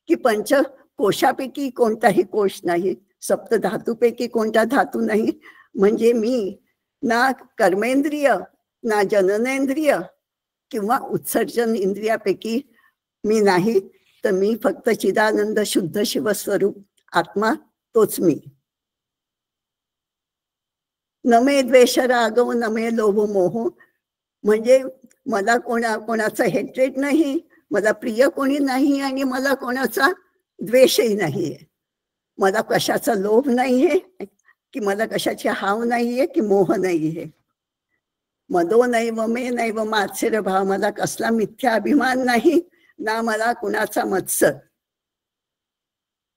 की पंचकोशापैकी कोणताही कोश नाही, सप्तधातूपैकी कोणता धातू नाही, म्हणजे मी ना कर्मेंद्रिय, ना जननेंद्रिय किंवा उत्सर्जन इंद्रियापैकी मी नाही. तर मी फक्त चिदानंद शुद्ध शिवस्वरूप आत्मा, तोच मी. न मे द्वेष रागव, न मे लोभ मोह, म्हणजे मला कोणाचा हेट्रेड नाही, मला प्रिय कोणी नाही आणि मला कोणाचा द्वेषही नाहीये. मला कशाचा लोभ नाहीये, की मला कशाची हाव नाहीये, की मोह नाहीये. मदो नैव मे नैव मात्सर्य भाव, मला कसला मिथ्या अभिमान नाही ना मला कुणाचा मत्सर.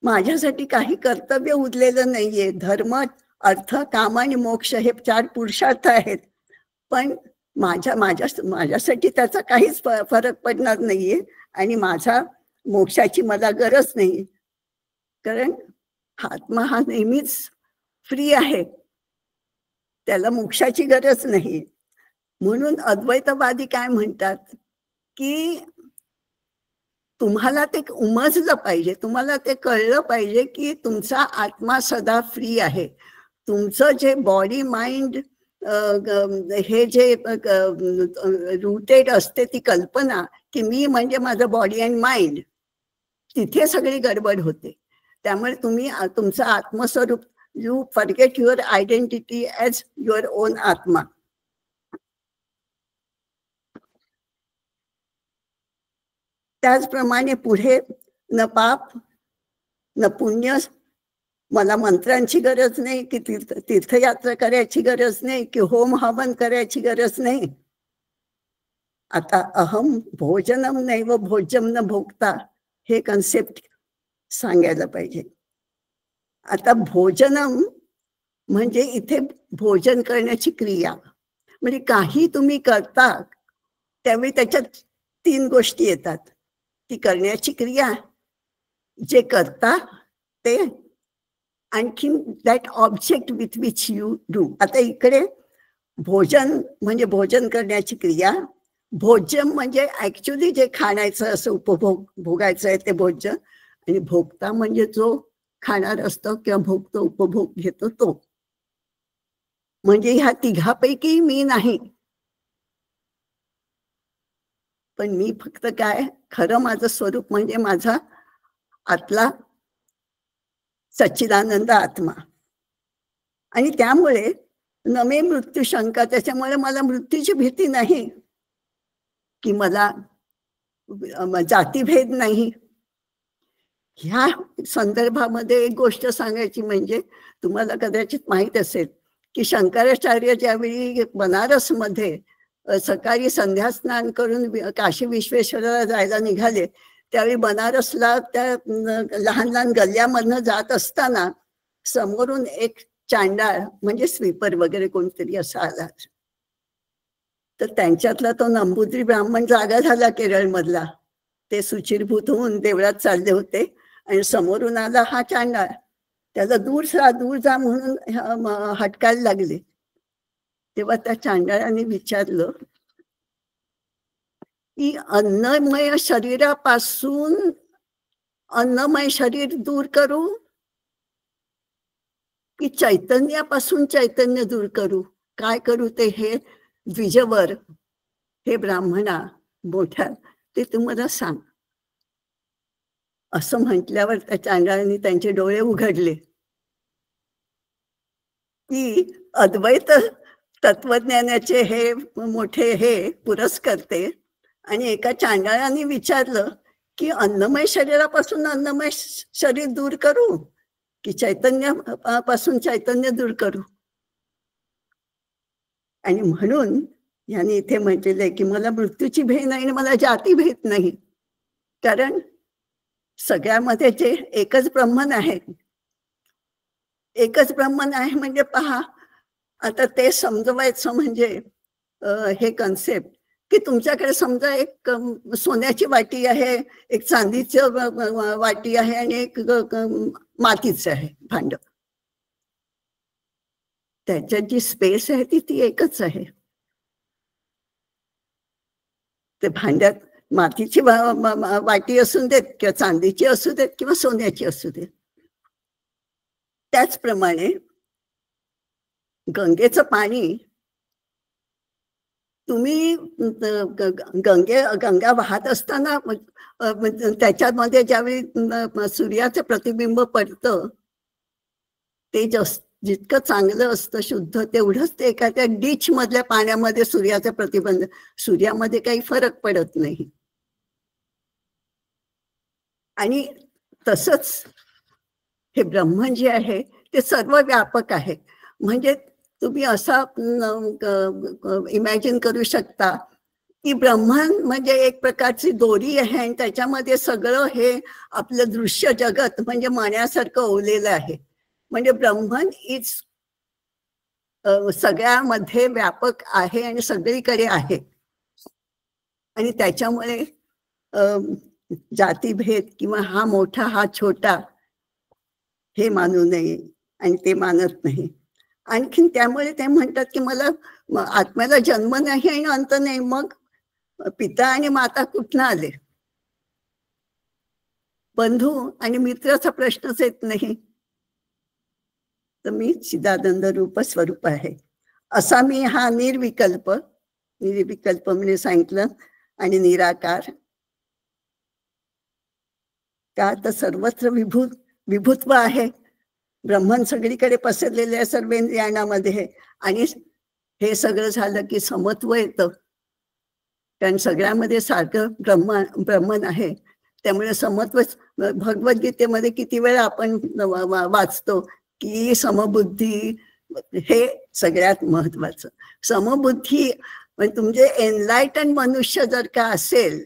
माझ्यासाठी काही कर्तव्य उरलेलं नाहीये. धर्म, अर्थ, काम आणि मोक्ष हे 4 पुरुषार्थ आहेत, पण माझ्यासाठी त्याचा काहीच फरक पडणार नाहीये आणि माझा मोक्षाची मला गरज नाही, कारण आत्मा हा नेहमीच फ्री आहे, त्याला मोक्षाची गरज नाही. म्हणून अद्वैतवादी काय म्हणतात की तुम्हाला ते उमजलं पाहिजे, तुम्हाला ते कळलं पाहिजे की तुमचा आत्मा सदा फ्री आहे. तुमचं जे बॉडी माइंड हे जे रूटेड असते ती कल्पना की मी म्हणजे माझं बॉडी अँड माइंड, तिथे सगळी गडबड होते. त्यामुळे तुम्ही तुमचं आत्मस्वरूप, you forget your identity as your on आत्मा. त्याचप्रमाणे पुढे न पाप न पुण्य, मला मंत्रांची गरज नाही, की तीर्थयात्रा करायची गरज नाही, की होम हवन करायची गरज नाही. आता अहम भोजनम नैव भोज्यम न भोगता हे कन्सेप्ट सांगायला पाहिजे. आता भोजनम म्हणजे इथे भोजन करण्याची क्रिया, म्हणजे काही तुम्ही करता त्यावेळी त्याच्यात 3 गोष्टी येतात. ती करण्याची क्रिया, जे करता ते, आणखीन that object with which you do. आता इकडे भोजन म्हणजे भोजन करण्याची क्रिया, भोज्यम म्हणजे ऍक्च्युली जे खाण्याचं असं उपभोग भोगायचं आहे ते भोज्य, आणि भोगता म्हणजे जो खाणार असतो किंवा भोगतो उपभोग घेतो तो. म्हणजे ह्या तिघापैकी मी नाही, पण मी फक्त काय, खरं माझं स्वरूप म्हणजे माझा आतला सच्चिदानंद आत्मा. आणि त्यामुळे नमे मृत्यू शंका, त्याच्यामुळे मला मृत्यूची भीती नाही, की मला जातीभेद नाही. ह्या संदर्भामध्ये एक गोष्ट सांगायची म्हणजे, तुम्हाला कदाचित माहित असेल की शंकराचार्य ज्यावेळी बनारसमध्ये सकाळी संध्यास्नान करून काशी विश्वेश्वराला जायला निघाले, त्यावेळी बनारसला त्या लहान लहान गल्ल्यामधनं जात असताना समोरून एक चांडाळ म्हणजे स्वीपर वगैरे कोणतरी असा आला. तर त्यांच्यातला तो नंबूद्री ब्राह्मण जागा झाला केरळमधला. ते सुचिरभूत होऊन देवळात चालले होते आणि समोरून आला हा चांडाळ. त्याला दूर जा म्हणून हटकायला लागले. तेव्हा त्या चांडाळाने विचारलं की अन्नमय शरीरापासून अन्नमय शरीर दूर करू की चैतन्यापासून चैतन्य दूर करू, काय करू ते हे द्विजवर, हे ब्राह्मणा मोठ्या, ते तुम्हाला सांग. असं म्हटल्यावर त्या चांडाळांनी त्यांचे डोळे उघडले की अद्वैत तत्वज्ञानाचे हे मोठे हे पुरस्कर्ते, आणि एका चांडाळाने विचारलं की अन्नमय शरीरापासून अन्नमय शरीर दूर करू की चैतन्यापासून चैतन्य दूर करू. आणि म्हणून यांनी इथे म्हटलेलं आहे की मला मृत्यूची भीती नाही आणि मला जाती भेद नाही, कारण सगळ्यामध्ये जे एकच ब्रह्मन आहे. एकच ब्रह्मन आहे म्हणजे पहा, आता ते समजवायचं म्हणजे हे कन्सेप्ट की तुमच्याकडे समजा एक सोन्याची वाटी आहे, एक चांदीची वाटी आहे आणि एक मातीचं आहे भांड. त्याच्यात जी स्पेस आहे ती एकच आहे. ते भांड्यात मातीची वाटी असू देत किंवा चांदीची असू देत किंवा सोन्याची असू देत. त्याचप्रमाणे गंगेचं पाणी, तुम्ही गंगा वाहत असताना त्याच्यामध्ये ज्यावेळी सूर्याचं प्रतिबिंब पडतं ते जितकं चांगलं असतं शुद्ध, तेवढंच ते एखाद्या डिच मधल्या पाण्यामध्ये सूर्याचं प्रतिबिंब, सूर्यामध्ये काही फरक पडत नाही. आणि तसंच हे ब्रह्मन जे आहे ते सर्व व्यापक आहे. म्हणजे तुम्ही असा इमॅजिन करू शकता की ब्रह्मन म्हणजे एक प्रकारची दोरी आहे आणि त्याच्यामध्ये सगळं हे आपलं दृश्य जगत म्हणजे मण्यासारखं ओवलेलं आहे. म्हणजे ब्रह्मन इज सगळ्यामध्ये व्यापक आहे आणि सगळीकडे आहे. आणि त्याच्यामुळे जातीभेद किंवा हा मोठा हा छोटा हे मानू नये आणि ते मानत नाही. आणखीन त्यामुळे ते म्हणतात की मला आत्म्याला जन्म नाही आणि अंत नाही, मग पिता आणि माता कुठनं आले? बंधू आणि मित्राचा प्रश्नच येत नाही. तर मी चिदानंद रूप स्वरूप आहे असा मी हा निर्विकल्प म्हणजे सांगितलं आणि निराकार का तर सर्वत्र विभुत्व आहे. ब्रह्मन सगळीकडे पसरलेले आहे सर्वेंद्रियाणामध्ये. आणि हे सगळं झालं की समत्व येतं, कारण सगळ्यामध्ये सारखं ब्रह्मन आहे. त्यामुळे समत्व भगवद्गीतेमध्ये किती वेळा आपण वाचतो की समबुद्धी हे सगळ्यात महत्वाचं. समबुद्धी म्हणजे तुमचे एनलायटन मनुष्य जर का असेल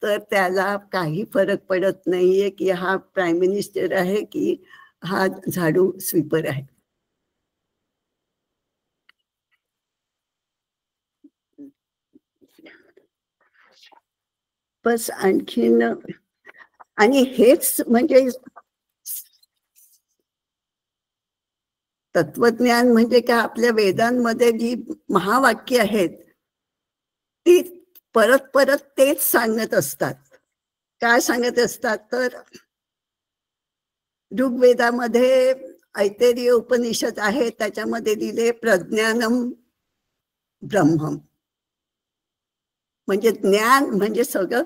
तर त्याला काही फरक पडत नाहीये की हा प्राईम मिनिस्टर आहे की हा झाडू स्वीपर आहे. बस आणखीन आणि हेच म्हणजे तत्वज्ञान म्हणजे काय, आपल्या वेदांमध्ये जी महावाक्य आहेत ती परत परत तेच सांगत असतात. काय सांगत असतात तर ऋग्वेदामध्ये ऐतरेय उपनिषद आहे, त्याच्यामध्ये दिले प्रज्ञानम ब्रह्मम. म्हणजे ज्ञान म्हणजे सगळं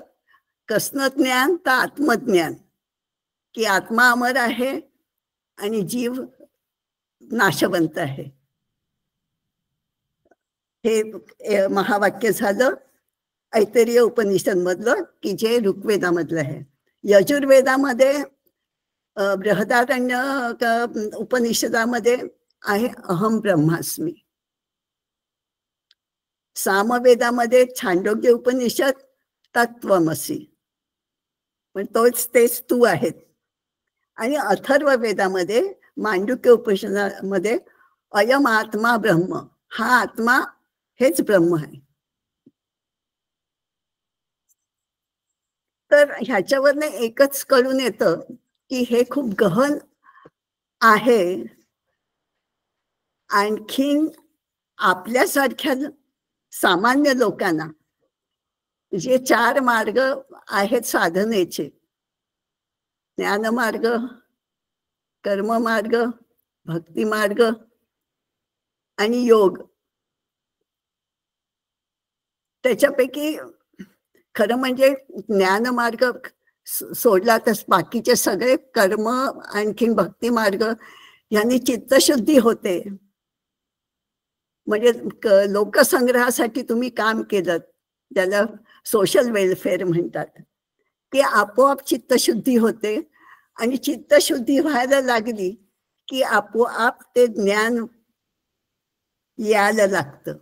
कसलं ज्ञान तर आत्मज्ञान, की आत्मा अमर आहे आणि जीव नाशवंत आहे. हे महावाक्य झालं ऐतरेय उपनिषद मधलं की जे ऋग्वेदामधलं आहे. यजुर्वेदामध्ये बृहदारण्य उपनिषदामध्ये आहे अहम ब्रह्मास्मी. सामवेदामध्ये छांदोग्य उपनिषद तत्वमसी, पण तेच तू आहेत. आणि अथर्व वेदामध्ये मांडुक्य उपनिषदामध्ये अयम आत्मा ब्रह्म, हा आत्मा हेच ब्रह्म आहे. तर ह्याच्यावरनं एकच कळून येतं की हे खूप गहन आहे. आणखीन आपल्यासारख्या सामान्य लोकांना जे 4 मार्ग आहेत साधनेचे, ज्ञानमार्ग, कर्ममार्ग, भक्तिमार्ग आणि योग, त्याच्यापैकी खरं म्हणजे ज्ञानमार्ग सोडला तर बाकीचे सगळे कर्म आणखीन भक्तिमार्ग यांनी चित्तशुद्धी होते. म्हणजे लोकसंग्रहासाठी तुम्ही काम केलं, त्याला सोशल वेलफेअर म्हणतात, की आपोआप चित्तशुद्धी होते. आणि चित्तशुद्धी व्हायला लागली की आपोआप ते ज्ञान यायला लागतं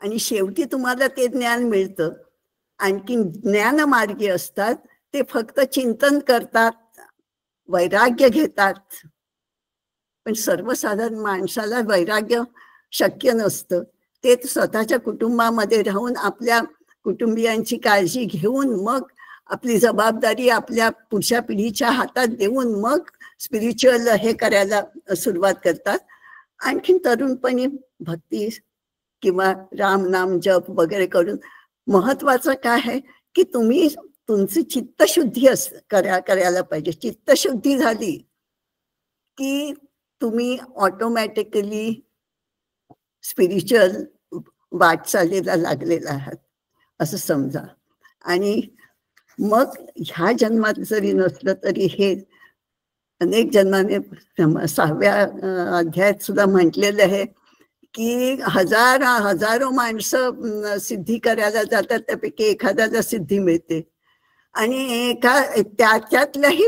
आणि शेवटी तुम्हाला ते ज्ञान मिळतं. आणखी ज्ञानमार्गी असतात ते फक्त चिंतन करतात, वैराग्य घेतात. पण सर्वसाधारण माणसाला वैराग्य शक्य नसतं. ते स्वतःच्या कुटुंबामध्ये राहून आपल्या कुटुंबियांची काळजी घेऊन मग आपली जबाबदारी आपल्या पुढच्या पिढीच्या हातात देऊन मग स्पिरिच्युअल हे करायला सुरुवात करतात. आणखीन तरुणपणी भक्ती किंवा राम नाम जप वगैरे करून. महत्वाचं काय आहे की तुम्ही तुमची चित्तशुद्धी करायला पाहिजे. चित्तशुद्धी झाली की तुम्ही ऑटोमॅटिकली स्पिरिच्युअल वाटचालीला लागलेला आहात असं समजा. आणि मग ह्या जन्मात जरी नसलं तरी हे अनेक जन्माने 6व्या अध्यायात सुद्धा म्हटलेलं आहे की हजारो माणसं सिद्धी करायला जातात, त्यापैकी एखाद्याला सिद्धी मिळते. आणि त्याच्यातल्याही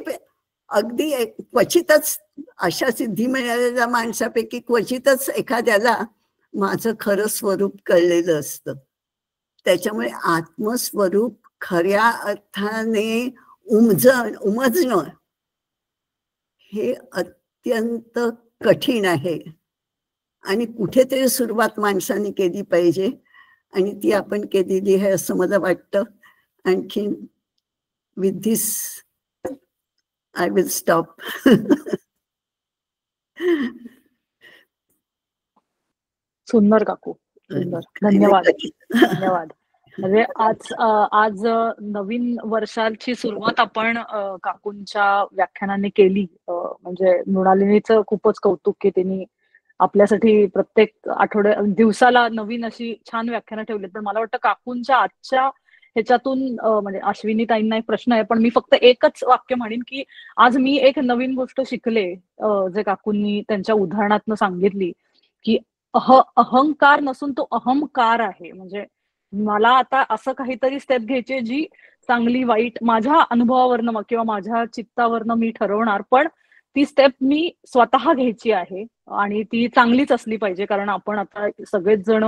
अगदी क्वचितच अशा सिद्धी मिळालेल्या माणसापैकी क्वचितच एखाद्याला माझं खरं स्वरूप कळलेलं असतं. त्याच्यामुळे आत्मस्वरूप खऱ्या अर्थाने उमजणं हे अत्यंत कठीण आहे आणि कुठेतरी सुरुवात माणसाने केली पाहिजे आणि ती आपण केलेली आहे असं मला वाटतं. आणखीन with this I will stop. सुंदर काकू, सुंदर. धन्यवाद, धन्यवाद. म्हणजे आज नवीन वर्षाची सुरुवात आपण काकूंच्या व्याख्यानाने केली. म्हणजे मृणालिनीचं खूपच कौतुक की त्यांनी आपल्यासाठी प्रत्येक दिवसाला नवीन अशी छान व्याख्यानं ठेवलीत. पण मला वाटतं काकूंच्या आजच्या ह्याच्यातून म्हणजे अश्विनी ताईंना एक प्रश्न आहे, पण मी फक्त एकच वाक्य म्हणेन की आज मी एक नवीन गोष्ट शिकले, जे काकूंनी त्यांच्या उदाहरणातनं सांगितली की अहंकार नसून तो अहमकार आहे. म्हणजे मला आता असं काहीतरी स्टेप घ्यायची जी चांगली वाईट माझ्या अनुभवावरनं किंवा माझ्या चित्तावरनं मी ठरवणार, पण ती स्टेप मी स्वतः घ्यायची आहे आणि ती चांगलीच असली पाहिजे. कारण आपण आता सगळेच जण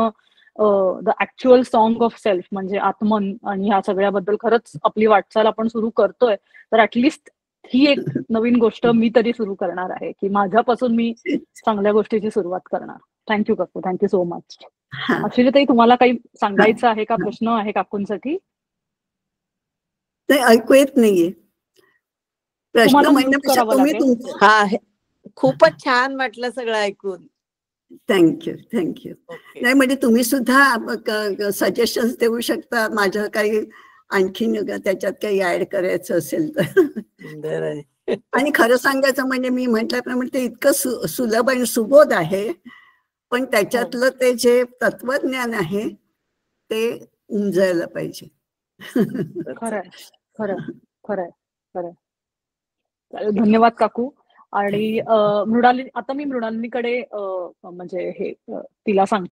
the actual song of self म्हणजे आत्मन आणि ह्या सगळ्याबद्दल खरंच आपली वाटचाल आपण सुरू करतोय. तर ऍटलिस्ट ही एक नवीन गोष्ट मी तरी सुरू करणार आहे की माझ्यापासून मी चांगल्या गोष्टीची सुरुवात करणार. थँक्यू काकू, थँक्यू सो मच. अश्विनी ताई, तुम्हाला काही सांगायचं आहे का? प्रश्न आहे काकूंसाठी? नाही, ऐकू येत नाहीये प्रश्न म्हणण्यापेक्षा तुम्ही तुमचं. हा, खूपच छान वाटलं सगळं ऐकून. Thank you, thank you. नाही म्हणजे तुम्ही सुद्धा सजेशन्स देऊ शकता, माझं काही आणखीन त्याच्यात काही ऍड करायचं असेल तर. आणि खरं सांगायचं म्हणजे मी म्हटल्याप्रमाणे ते इतकं सुलभ आणि सुबोध आहे, पण त्याच्यातलं ते जे तत्वज्ञान आहे ते उमजायला पाहिजे. खरंय, खरंय, खरंय, खरंय. धन्यवाद काकू. आणि मृणालिनी, आता मी मृणालिनीकडे म्हणजे हे तिला सांगते